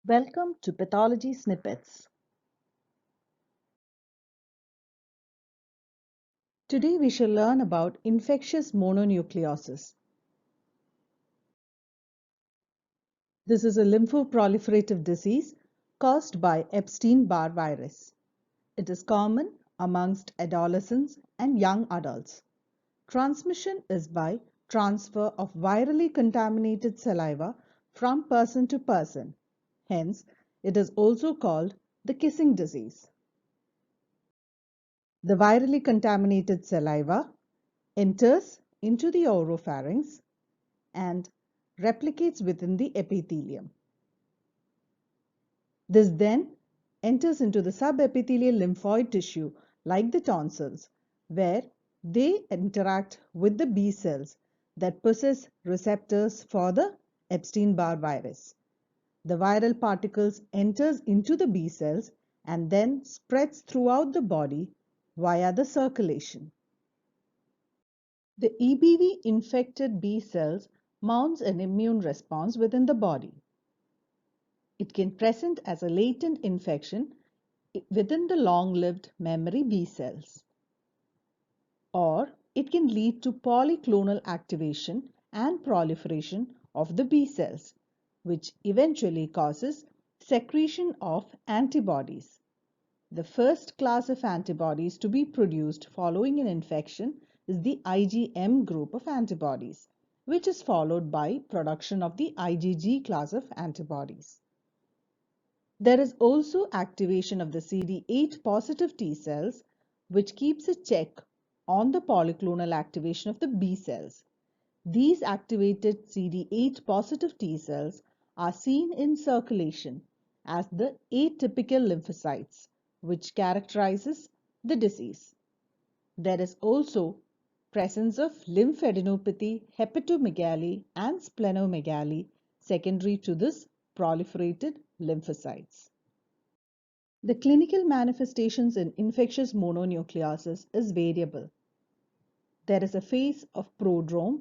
Welcome to Pathology Snippets. Today we shall learn about infectious mononucleosis. This is a lymphoproliferative disease caused by Epstein Barr virus. It is common amongst adolescents and young adults. Transmission is by transfer of virally contaminated saliva from person to person. Hence, it is also called the kissing disease. The virally contaminated saliva enters into the oropharynx and replicates within the epithelium. This then enters into the subepithelial lymphoid tissue like the tonsils, where they interact with the B cells that possess receptors for the Epstein Barr virus. The viral particles enters into the B cells and then spreads throughout the body via the circulation. The EBV-infected B cells mounts an immune response within the body. It can present as a latent infection within the long-lived memory B cells. Or it can lead to polyclonal activation and proliferation of the B cells, which eventually causes secretion of antibodies. The first class of antibodies to be produced following an infection is the IgM group of antibodies, which is followed by production of the IgG class of antibodies. There is also activation of the CD8 positive T cells, which keeps a check on the polyclonal activation of the B cells. These activated CD8 positive T cells are seen in circulation as the atypical lymphocytes, which characterizes the disease. There is also presence of lymphadenopathy, hepatomegaly, and splenomegaly secondary to this proliferated lymphocytes. The clinical manifestations in infectious mononucleosis is variable. There is a phase of prodrome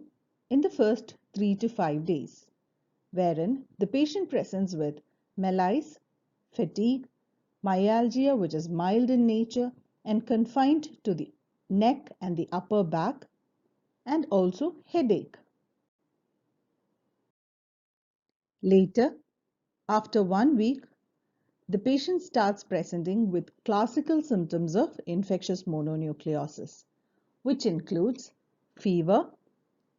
in the first 3 to 5 days, wherein the patient presents with malaise, fatigue, myalgia which is mild in nature and confined to the neck and the upper back, and also headache. Later, after 1 week, the patient starts presenting with classical symptoms of infectious mononucleosis, which includes fever,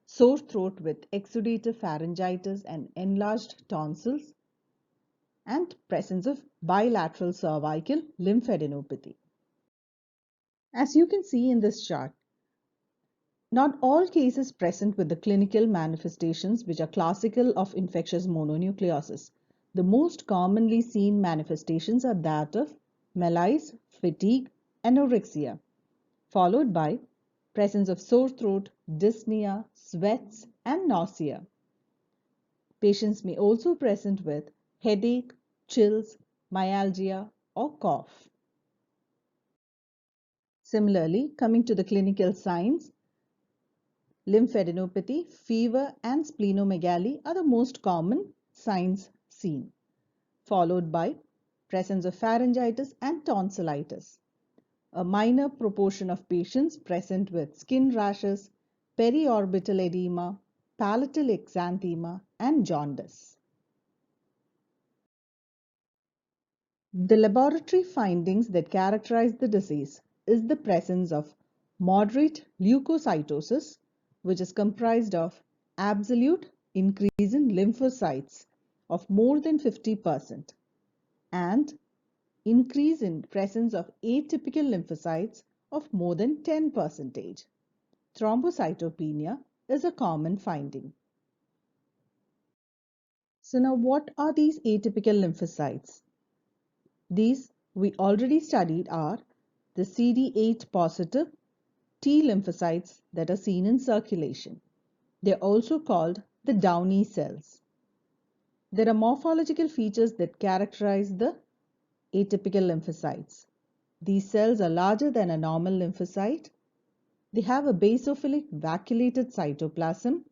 sore throat with exudative pharyngitis and enlarged tonsils, and presence of bilateral cervical lymphadenopathy. As you can see in this chart, not all cases present with the clinical manifestations which are classical of infectious mononucleosis. The most commonly seen manifestations are that of malaise, fatigue, anorexia, followed by presence of sore throat, dyspnea, sweats, and nausea. Patients may also present with headache, chills, myalgia, or cough. Similarly, coming to the clinical signs, lymphadenopathy, fever, and splenomegaly are the most common signs seen, followed by presence of pharyngitis and tonsillitis. A minor proportion of patients present with skin rashes, periorbital edema, palatal exanthema, and jaundice. The laboratory findings that characterize the disease is the presence of moderate leukocytosis, which is comprised of absolute increase in lymphocytes of more than 50% and increase in presence of atypical lymphocytes of more than 10%. Thrombocytopenia is a common finding. So now what are these atypical lymphocytes? These we already studied are the CD8 positive T lymphocytes that are seen in circulation. They are also called the Downey cells. There are morphological features that characterize the atypical lymphocytes. These cells are larger than a normal lymphocyte. They have a basophilic vacuolated cytoplasm.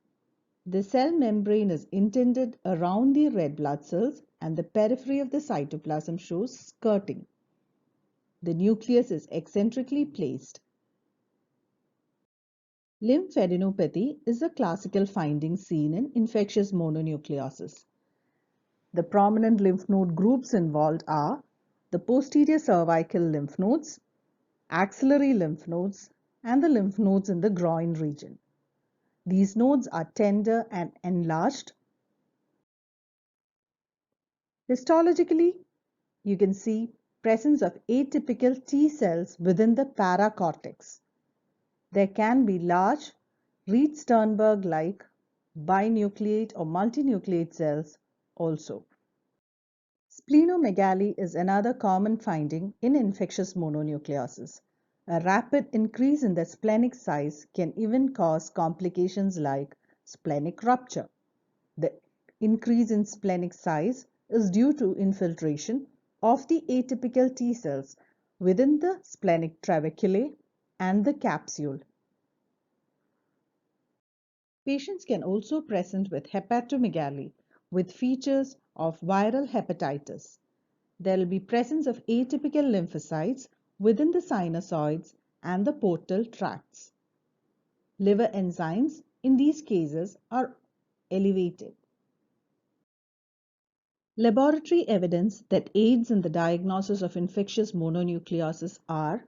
The cell membrane is indented around the red blood cells and the periphery of the cytoplasm shows skirting. The nucleus is eccentrically placed. Lymphadenopathy is a classical finding seen in infectious mononucleosis. The prominent lymph node groups involved are the posterior cervical lymph nodes, axillary lymph nodes, and the lymph nodes in the groin region. These nodes are tender and enlarged. Histologically, you can see presence of atypical T cells within the paracortex. There can be large Reed-Sternberg-like binucleate or multinucleate cells also. Splenomegaly is another common finding in infectious mononucleosis. A rapid increase in the splenic size can even cause complications like splenic rupture. The increase in splenic size is due to infiltration of the atypical T cells within the splenic trabeculae and the capsule. Patients can also present with hepatomegaly with features of viral hepatitis. There will be presence of atypical lymphocytes within the sinusoids and the portal tracts. Liver enzymes in these cases are elevated. Laboratory evidence that aids in the diagnosis of infectious mononucleosis are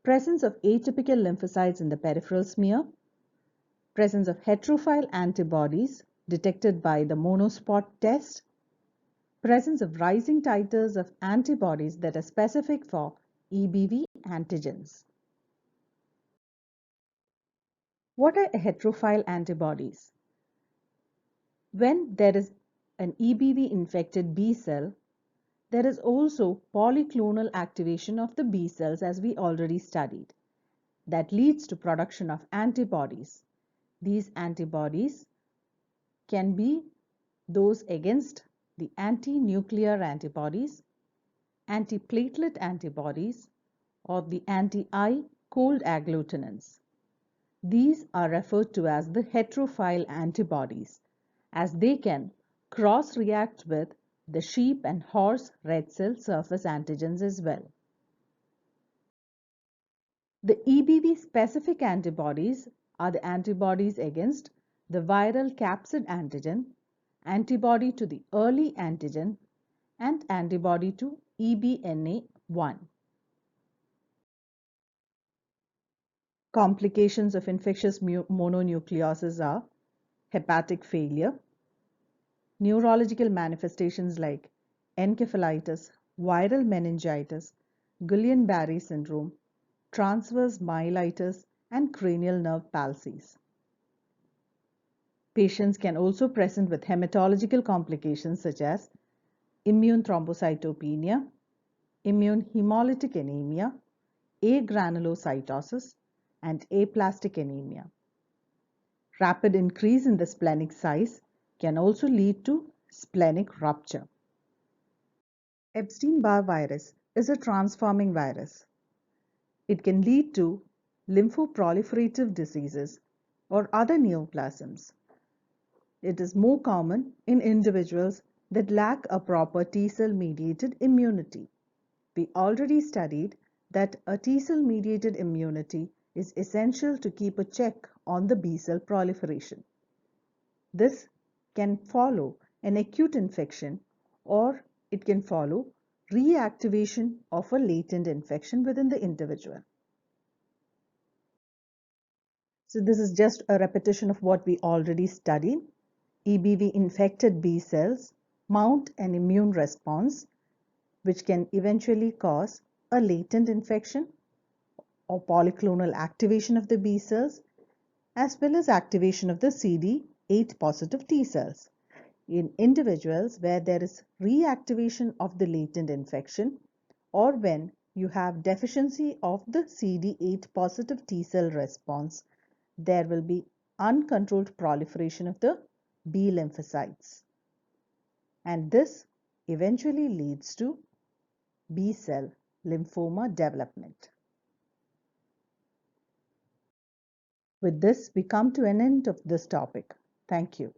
presence of atypical lymphocytes in the peripheral smear, presence of heterophile antibodies detected by the monospot test, presence of rising titers of antibodies that are specific for EBV antigens. What are heterophile antibodies? When there is an EBV infected B cell, there is also polyclonal activation of the B cells as we already studied. That leads to production of antibodies. These antibodies can be those against the anti-nuclear antibodies, antiplatelet antibodies, or the anti-I cold agglutinins. These are referred to as the heterophile antibodies, as they can cross-react with the sheep and horse red cell surface antigens as well. The EBV specific antibodies are the antibodies against the viral capsid antigen, antibody to the early antigen, and antibody to EBNA1. Complications of infectious mononucleosis are hepatic failure, neurological manifestations like encephalitis, viral meningitis, Guillain-Barré syndrome, transverse myelitis, and cranial nerve palsies. Patients can also present with hematological complications such as immune thrombocytopenia, immune hemolytic anemia, agranulocytosis, and aplastic anemia. Rapid increase in the splenic size can also lead to splenic rupture. Epstein Barr virus is a transforming virus. It can lead to lymphoproliferative diseases or other neoplasms. It is more common in individuals that lack a proper T-cell mediated immunity. We already studied that a T-cell mediated immunity is essential to keep a check on the B-cell proliferation. This can follow an acute infection, or it can follow reactivation of a latent infection within the individual. So this is just a repetition of what we already studied. EBV infected B cells mount an immune response which can eventually cause a latent infection or polyclonal activation of the B cells, as well as activation of the CD8 positive T cells. In individuals where there is reactivation of the latent infection, or when you have deficiency of the CD8 positive T cell response, there will be uncontrolled proliferation of the B lymphocytes. And this eventually leads to B cell lymphoma development. With this, we come to an end of this topic. Thank you.